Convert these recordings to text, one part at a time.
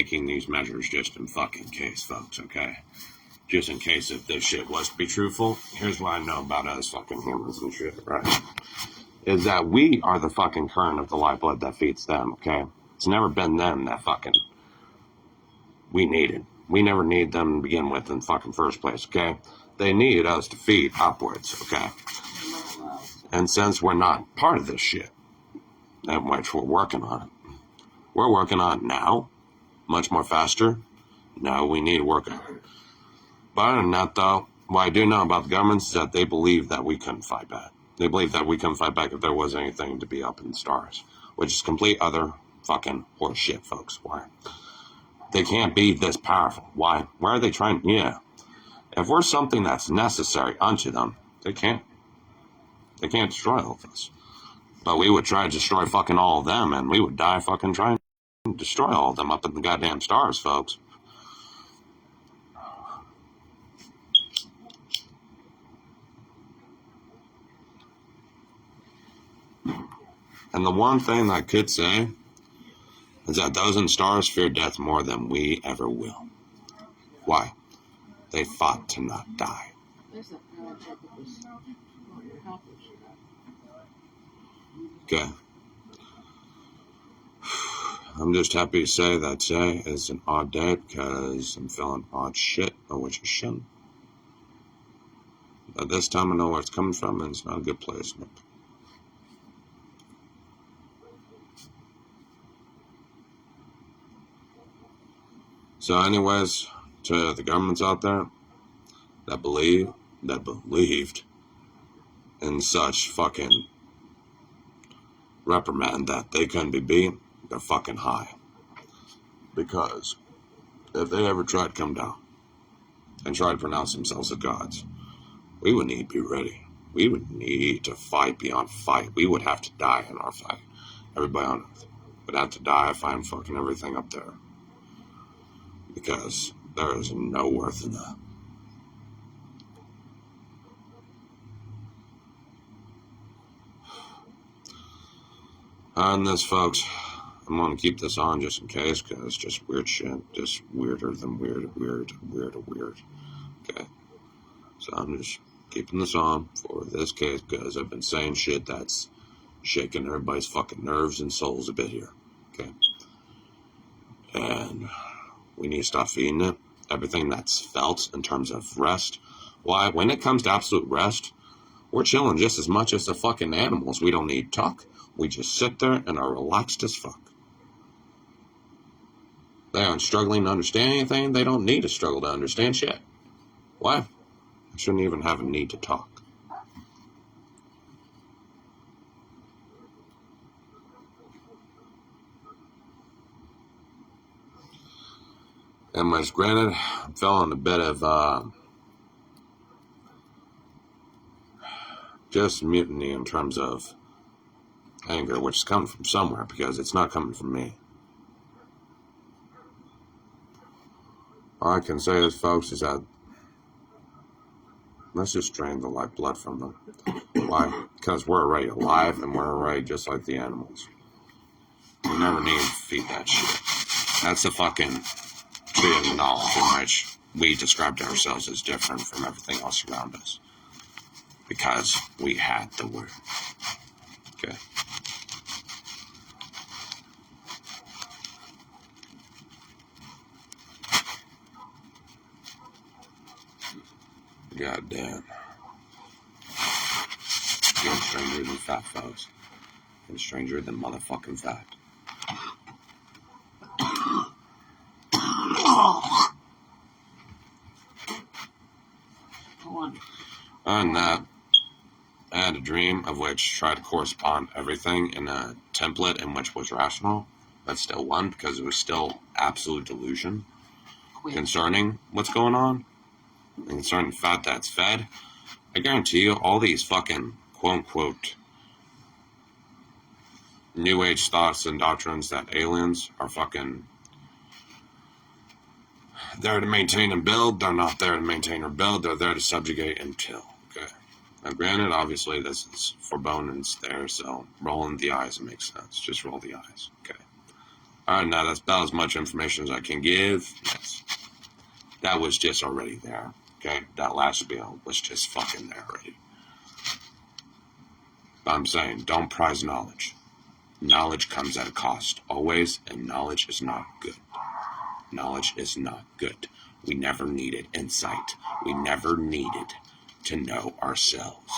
taking these measures just in fucking case, folks, okay? Just in case if this shit was to be truthful, here's what I know about us fucking humans and shit, right? Is that we are the fucking current of the lifeblood that feeds them, okay? It's never been them that fucking we needed. We never needed them to begin with in the fucking first place, okay? They needed us to feed upwards, okay? And since we're not part of this shit, that much we're working on it. We're working on it now, much more faster. No, we need to work on it. But other than that, though, what I do know about the governments is that they believe that we couldn't fight back. They believe that we couldn't fight back if there was anything to be up in the stars, which is complete other fucking horse shit, folks. Why? They can't be this powerful. Why? Why are they trying? Yeah. If we're something that's necessary unto them, they can't. They can't destroy all of us. But we would try to destroy fucking all of them, and we would die fucking trying to destroy all of them up in the goddamn stars, folks. And the one thing that I could say is that those in stars fear death more than we ever will. Why? They fought to not die. Okay. I'm just happy to say that today is an odd day because I'm feeling odd shit, which I shouldn't. But this time I know where it's coming from, and it's not a good place. So anyways, to the governments out there that believed in such fucking reprimand that they couldn't be beat, they're fucking high. Because if they ever tried to come down and try to pronounce themselves as gods, we would need to be ready. We would need to fight beyond fight. We would have to die in our fight. Everybody on Earth would have to die fighting fucking everything up there. Because there is no worth in that. On this, folks, I'm going to keep this on just in case, because it's just weird shit. Just weirder than weird. Okay. So I'm just keeping this on for this case, because I've been saying shit that's shaking everybody's fucking nerves and souls a bit here. Okay. And we need to stop feeding it everything that's felt in terms of rest. Why? When it comes to absolute rest, we're chilling just as much as the fucking animals. We don't need to talk. We just sit there and are relaxed as fuck. They aren't struggling to understand anything. They don't need to struggle to understand shit. Why? I shouldn't even have a need to talk. Anyways, granted, I'm feeling a bit of just mutiny in terms of anger, which is coming from somewhere, because it's not coming from me. All I can say is, folks, is that let's just drain the lifeblood from them. Why? Because we're already alive, and we're already just like the animals. We never need to feed that shit. That's the fucking tree of knowledge in which we described ourselves as different from everything else around us. Because we had the word. Okay. God damn. You're stranger than fat, folks. You're stranger than motherfucking fat. And that, I had a dream of which tried to correspond everything in a template in which was rational, but still won because it was still absolute delusion concerning what's going on, and concerning the fact that's fed. I guarantee you, all these fucking quote-unquote New Age thoughts and doctrines that aliens are fucking there to maintain and build, they're not there to maintain or build, they're there to subjugate and kill. Okay. Now, granted, obviously, this is forebodings there, so rolling the eyes makes sense. Just roll the eyes. Okay. Alright, now that's about as much information as I can give. Yes. That was just already there. Okay? That last spiel was just fucking there already. But I'm saying, don't prize knowledge. Knowledge comes at a cost, always, and knowledge is not good. Knowledge is not good. We never needed insight. We never needed to know ourselves.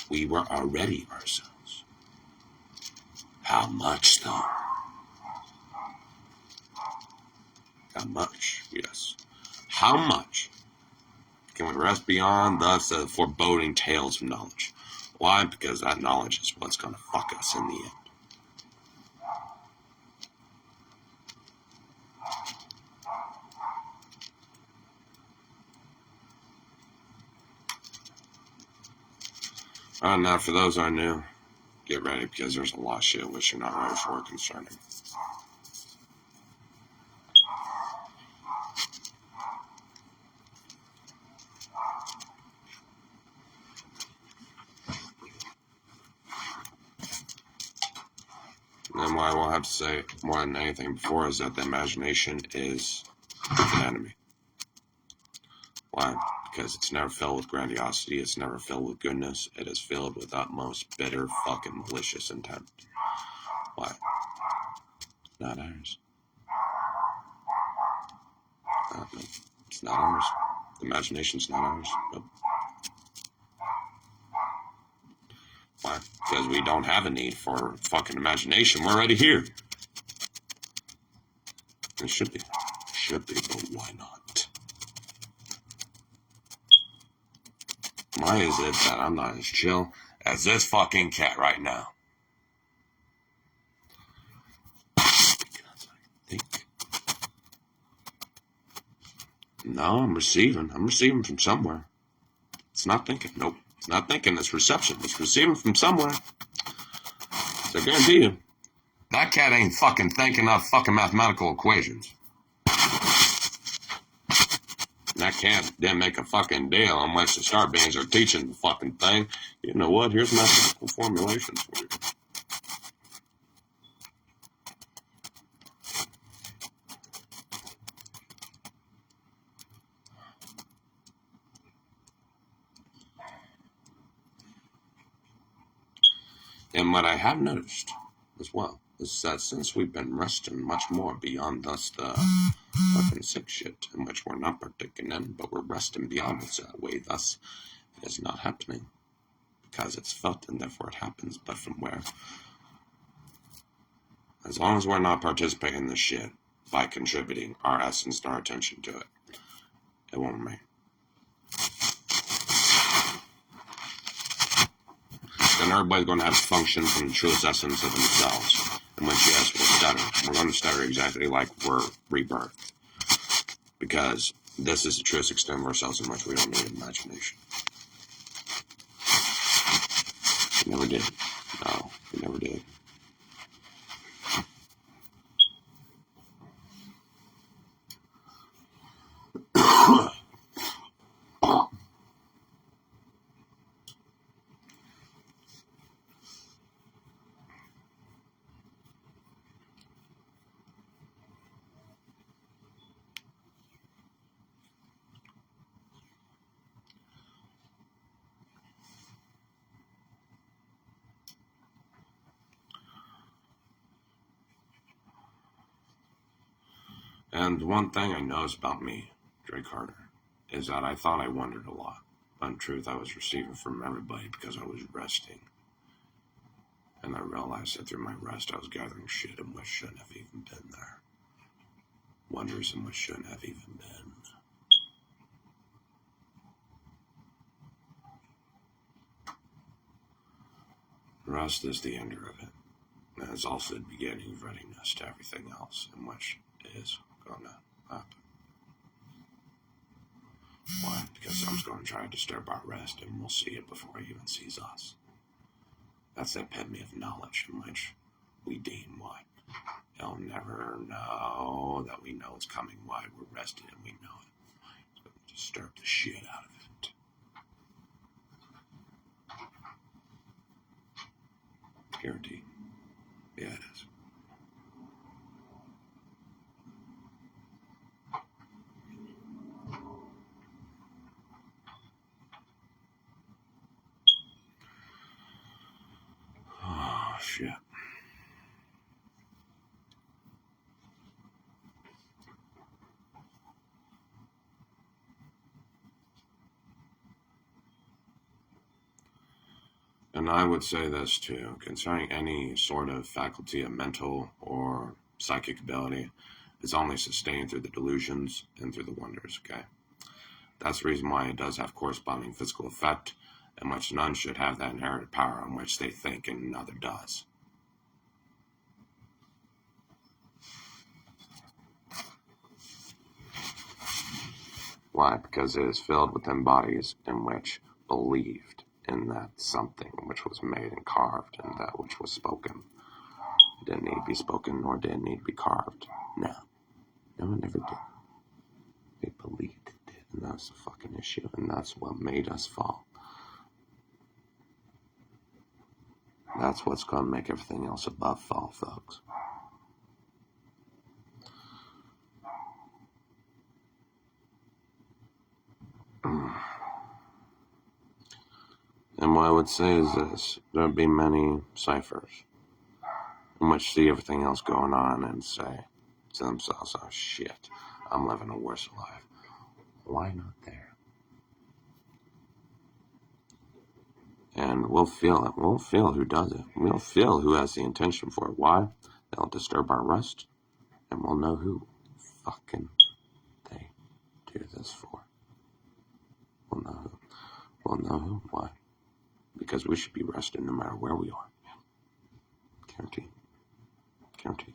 We were already ourselves. How much, though? How much? Yes. How much can we rest beyond thus the foreboding tales of knowledge? Why? Because that knowledge is what's going to fuck us in the end. Now for those I knew, get ready because there's a lot of shit which you're not ready for concerning. And what I will have to say more than anything before is that the imagination is an enemy. Why? Because it's never filled with grandiosity, it's never filled with goodness, it is filled with utmost bitter fucking malicious intent. Why? Not ours. No, it's not ours. The imagination's not ours. Nope. Why? Because we don't have a need for fucking imagination. We're already here. It should be. Should be, but why not? Why is it that I'm not as chill as this fucking cat right now? Because I think. No, I'm receiving. I'm receiving from somewhere. It's not thinking. Nope. It's not thinking. It's reception. It's receiving from somewhere. So I guarantee you, that cat ain't fucking thinking of fucking mathematical equations. That cat didn't make a fucking deal on which the star beings are teaching the fucking thing. You know what? Here's mathematical formulations for you. And what I have noticed as well is that since we've been resting much more beyond thus the fucking sick shit in which we're not partaking in, but we're resting beyond it that way, thus it is not happening because it's felt and therefore it happens, but from where? As long as we're not participating in this shit by contributing our essence and our attention to it, it won't remain. Then everybody's going to have to function from the truest essence of themselves. And when yes, we'll stutter. We're going to stutter exactly like we're rebirthed. Because this is the truest extent of ourselves in which we don't need imagination. We never did. No, we never did. And one thing I noticed about me, Drake Carter, is that I thought I wondered a lot. But in truth, I was receiving from everybody because I was resting. And I realized that through my rest, I was gathering shit in which shouldn't have even been there. Wonders in which shouldn't have even been. Rest is the ender of it. And it's also the beginning of readiness to everything else in which is going to happen. Why? Because someone's going to try to disturb our rest and we'll see it before it even sees us. That's the epitome of knowledge in which we deem what? They'll never know that we know it's coming. Why? We're rested and we know it. It's going to disturb the shit out of it. Guaranteed. Yeah, it is. shit. And I would say this too, concerning any sort of faculty of mental or psychic ability, it's only sustained through the delusions and through the wonders, okay? That's the reason why it does have corresponding physical effect, in which none should have that inherited power in which they think and another does. Why? Because it is filled within bodies in which believed in that something which was made and carved and that which was spoken. It didn't need to be spoken, nor did it need to be carved. No, it never did. They believed it did, and that's the fucking issue, and that's what made us fall. That's what's going to make everything else above fall, folks. And what I would say is this: there'd be many ciphers in which see everything else going on and say to themselves, oh shit, I'm living a worse life. Why not there? And we'll feel it. We'll feel who does it. We'll feel who has the intention for it. Why? They'll disturb our rest, and we'll know who fucking they do this for. We'll know who. We'll know who. Why? Because we should be rested no matter where we are. Guaranteed. Guaranteed.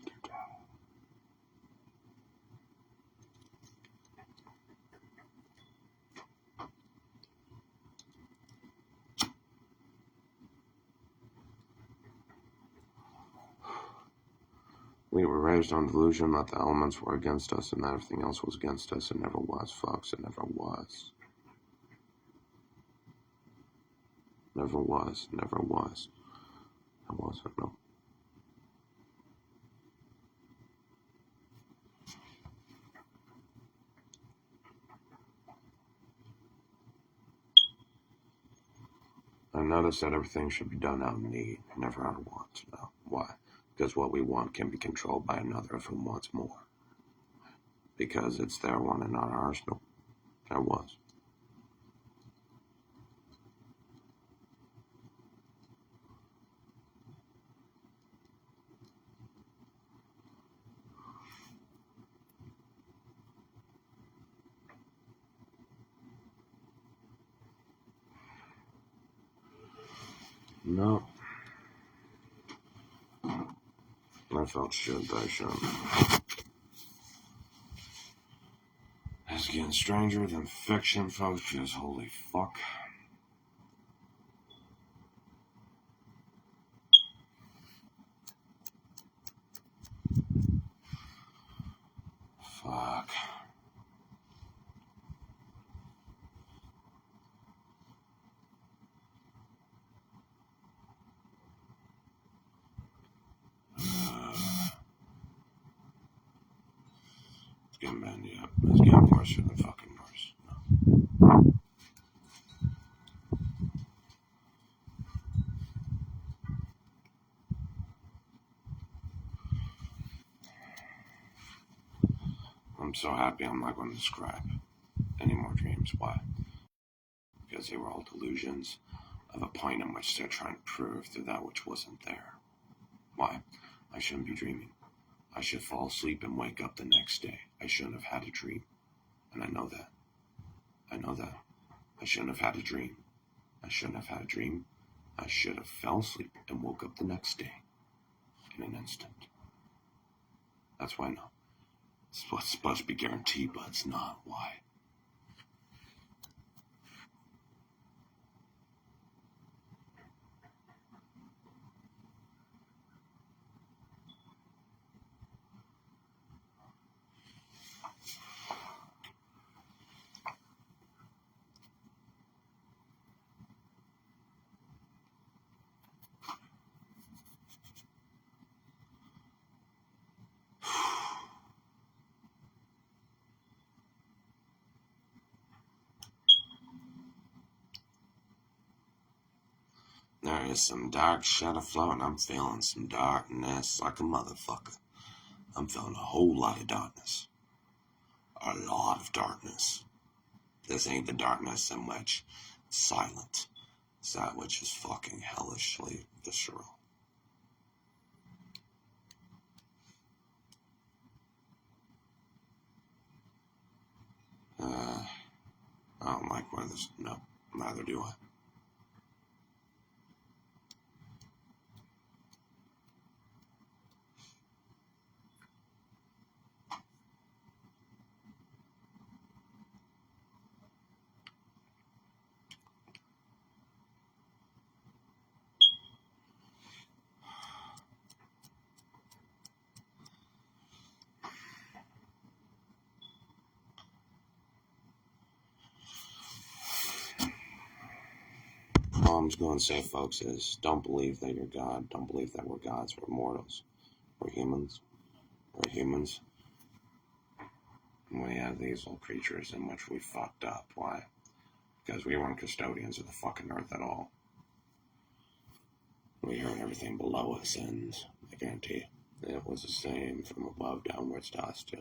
We were raised on delusion that the elements were against us and that everything else was against us. It never was, folks. It never was. Never was. Never was. It wasn't, no. I noticed that everything should be done out of need, never out of want. No. Why? Because what we want can be controlled by another if whom wants more. Because it's their one and not ours. No. There was. No. I felt shit that I shouldn't. It's getting stranger than fiction, folks, because holy fuck. Fuck. It's getting bad, yeah. It's getting worse than fucking worse. No. I'm so happy I'm not going to describe any more dreams. Why? Because they were all delusions of a point in which they're trying to prove through that which wasn't there. Why? I shouldn't be dreaming. I should fall asleep and wake up the next day. I shouldn't have had a dream. And I know that. I know that. I shouldn't have had a dream. I shouldn't have had a dream. I should have fell asleep and woke up the next day in an instant. That's why I know. It's what's supposed to be guaranteed, but it's not. Why? is some dark shit afloat, and I'm feeling some darkness like a motherfucker. I'm feeling a whole lot of darkness. A lot of darkness. This ain't the darkness in which it's silent. It's that which is fucking hellishly visceral. I don't like where this... No, neither do I. All I'm just going to say, folks, is don't believe that you're God. Don't believe that we're gods. We're mortals. We're humans. We're humans. And we have these little creatures in which we fucked up. Why? Because we weren't custodians of the fucking earth at all. We heard everything below us, and I guarantee it was the same from above downwards to us, too.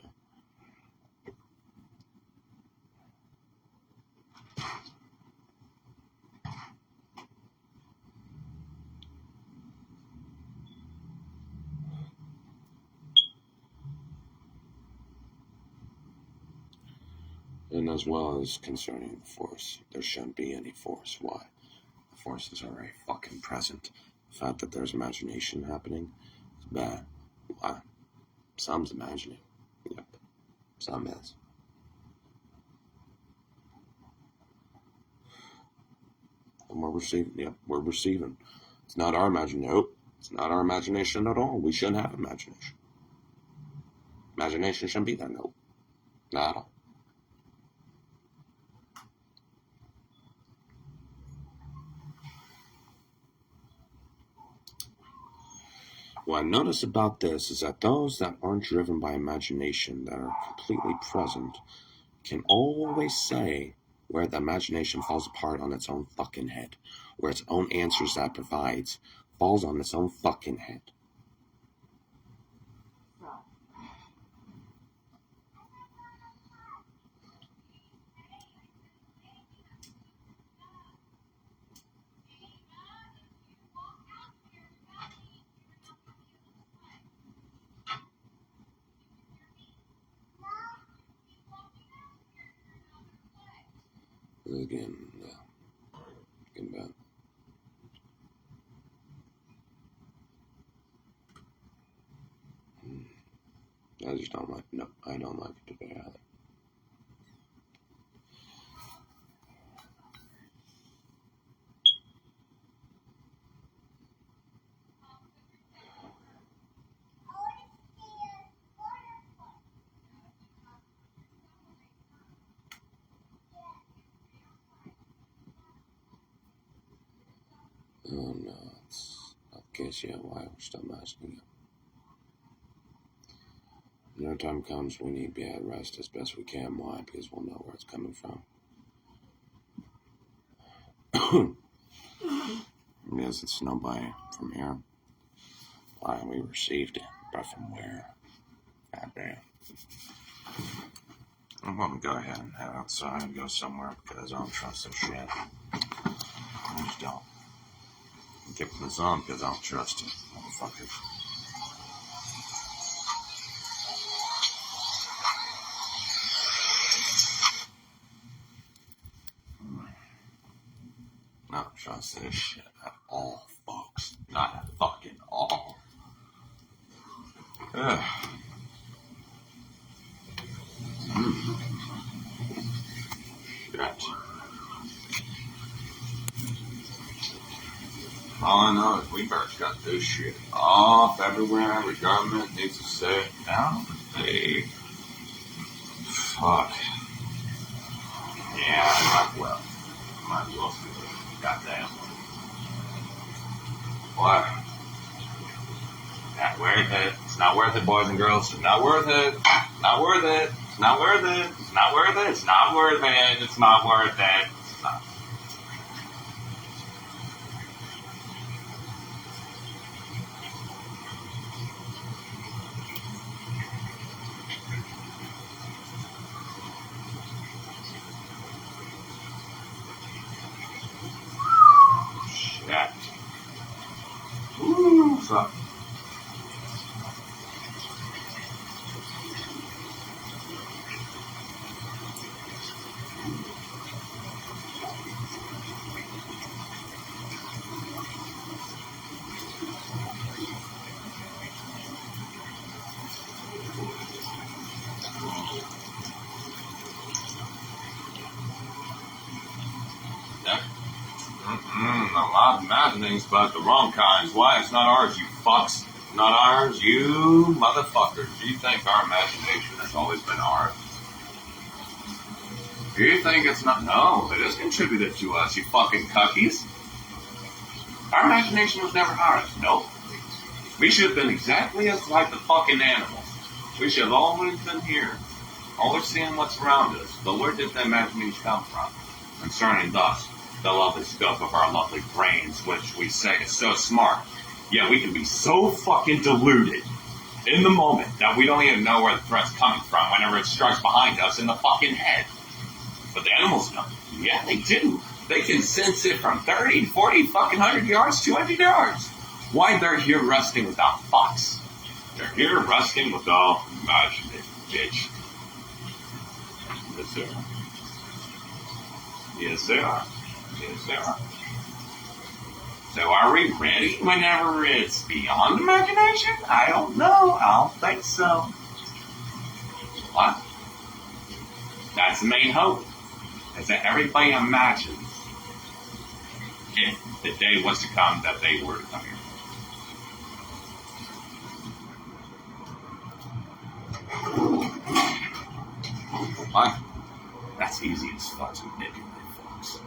And as well as concerning the Force, there shouldn't be any Force. Why? The Force is already fucking present. The fact that there's imagination happening is bad. Why? Some's imagining. Yep. Some is. And we're receiving. Yep, we're receiving. It's not our imagination. Nope. It's not our imagination at all. We shouldn't have imagination. Imagination shouldn't be there. Nope. Not at all. What I notice about this is that those that aren't driven by imagination, that are completely present, can always say where the imagination falls apart on its own fucking head, where its own answers that it provides falls on its own fucking head. Again, bad. I just don't like. No, I don't like it today either. Oh no, it's not the case yet. Why we're still masking it. When our time comes, we need to be at rest as best we can. Why? Because we'll know where it's coming from. Yes, it's nobody from here. Why? We received it, but from where? Goddamn. I'm gonna go ahead and head outside and go somewhere because I don't trust this shit. I just don't. I'm kicking this on because I don't trust it, motherfuckers. I don't trust this shit at all, folks. Not at fucking all. Ugh. Shit. All I know is we better cut this shit off everywhere. The government needs to sit down. Hey. Fuck. Yeah, might as well. Might as well. Goddamn. What? Not worth it. It's not worth it, boys and girls. It's not worth it. Not worth it. It's not worth it. It's not worth it. It's not worth it. It's not worth it. It's not. Yeah. A lot of imaginings, but the wrong kinds. Why? It's not ours, you fucks. Not ours, you motherfuckers. You think our imagination has always been ours? You think it's not? No, it is contributed to us, you fucking cuckies. Our imagination was never ours. Nope. We should have been exactly as like the fucking animals. We should have always been here, always seeing what's around us. But where did the imagination come from? Concerning thus, the lovely scope of our lovely brains, which we say is so smart. Yet we can be so fucking deluded in the moment that we don't even know where the threat's coming from whenever it strikes behind us in the fucking head. But the animals know. Yeah, they do. They can sense it from 30, 40, fucking 100 yards, 200 yards. Why? They're here resting without fucks. They're here resting without imagining, bitch. Yes, sir. Yes, they are. Yes, they are. So are we ready whenever it's beyond imagination? I don't know. I don't think so. What? That's the main hope. Is that everybody imagines if the day was to come that they were to come here. What? That's easy as fuck to manipulate, folks.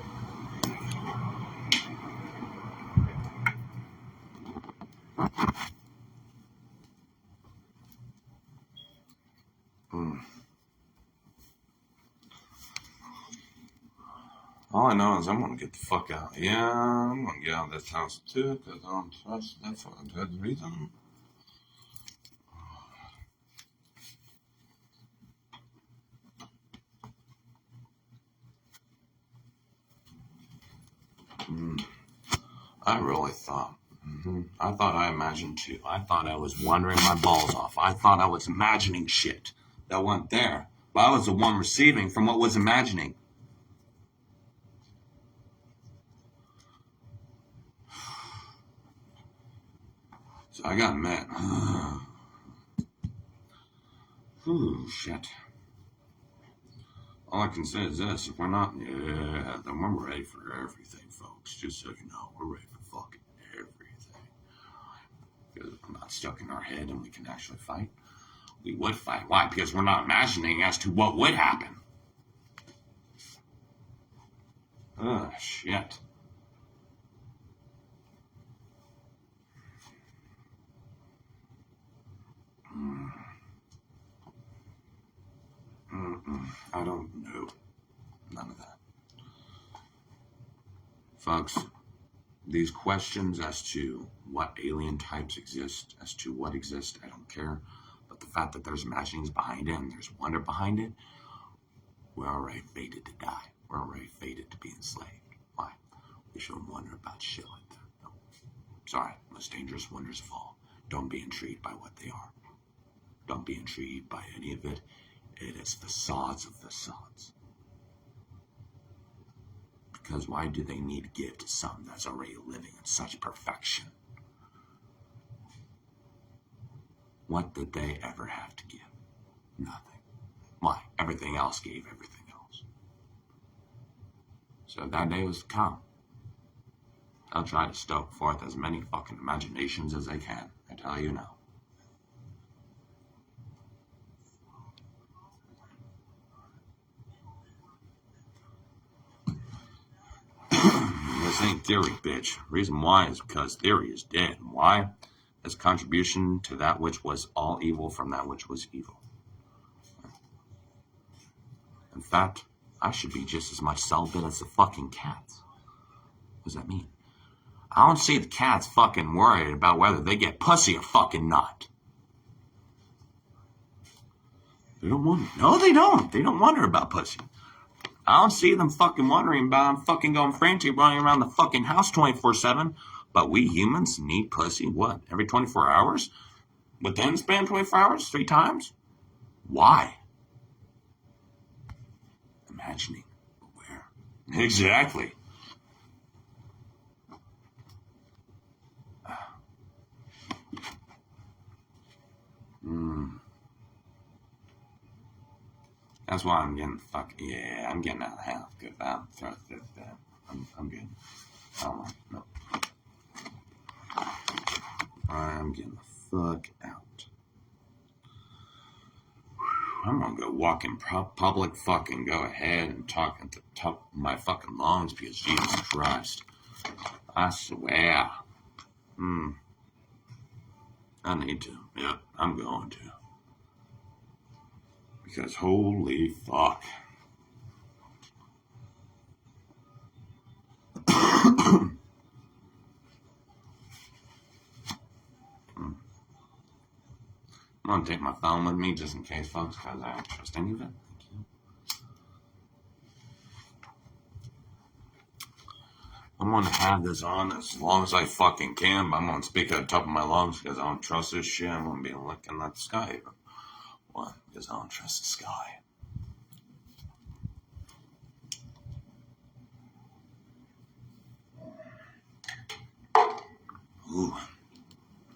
All I know is I'm gonna get the fuck out. Yeah, I'm gonna get out of this house too, because I don't trust that for a good reason. I really thought. I thought I imagined too. I thought I was wondering my balls off. I thought I was imagining shit that wasn't there. But I was the one receiving from what was imagining. So I got met. Ooh, shit. All I can say is this: if we're not, then we're ready for everything, folks. Just so you know, we're ready for fucking everything. Because we're not stuck in our head and we can actually fight. We would fight. Why? Because we're not imagining as to what would happen. Oh, shit. I don't know. None of that. Folks, these questions as to what alien types exist, as to what exists, I don't care. But the fact that there's imaginings behind it and there's wonder behind it, we're already fated to die. We're already fated to be enslaved. Why? We shouldn't wonder about shit like that. No. Sorry, most dangerous wonders of all. Don't be intrigued by what they are. Don't be intrigued by any of it. It is facades of facades. Because why do they need to give to something that's already living in such perfection? What did they ever have to give? Nothing. Why? Everything else gave everything else. So that day was to come. They'll try to stoke forth as many fucking imaginations as they can. I tell you now. This ain't theory, bitch. Reason why is because theory is dead. Why? As contribution to that which was all evil from that which was evil. In fact, I should be just as much celibate as the fucking cats. What does that mean? I don't see the cats fucking worried about whether they get pussy or fucking not. They don't wonder. No, they don't. They don't wonder about pussy. I don't see them fucking wondering about them fucking going frantic running around the fucking house 24/7. But we humans need pussy, what, every 24 hours? Within the span of 24 hours? 3 times? Why? Imagining. Exactly. Mm. That's why I'm getting yeah, I'm getting out of the house because I'm good. I don't like, no. I'm getting the fuck out. I'm gonna go walk in public, fucking go ahead and talk at the top of my fucking lungs because Jesus Christ. I swear. I need to. Yep, I'm going to. Because holy fuck. I'm gonna take my phone with me just in case, folks, because I don't trust any of it. I'm gonna have this on as long as I fucking can, but I'm gonna speak at the top of my lungs because I don't trust this shit. I'm gonna be looking at the sky. Why? Because I don't trust the sky. Ooh,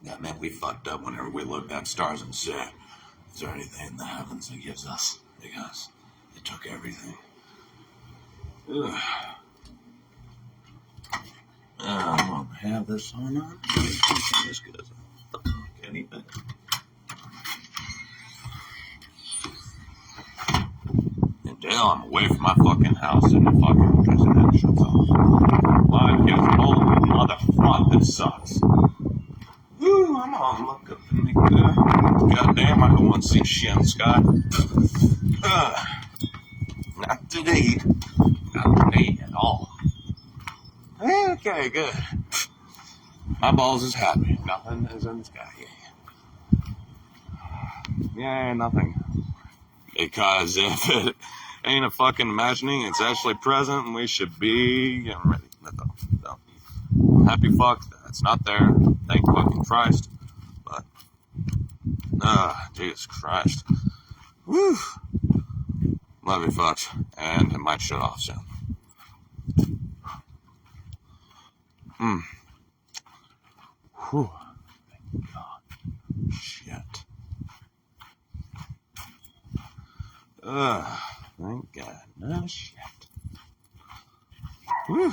that meant we fucked up whenever we looked at stars and said, is there anything in the heavens that gives us? Because it took everything. Ugh. I'm gonna have this on. Just because I can't eat it. Until I'm away from my fucking house and the fucking presidential zone. Life gets old, motherfucker, this sucks. Ooh, I'm gonna look up and make goddamn, I don't want to see shit in the sky. Not today. Not today at all. Okay, good. My balls is happy. Nothing is in the sky. Yeah, nothing. Because if it ain't a fucking imagining, it's actually present, and we should be getting ready. No. Happy fuck that it's not there. Thank fucking Christ. But, Jesus Christ. Woo. Love you, fucks. And it might shut off soon. Whew. Thank God. Shit. Thank God. No shit. Whew.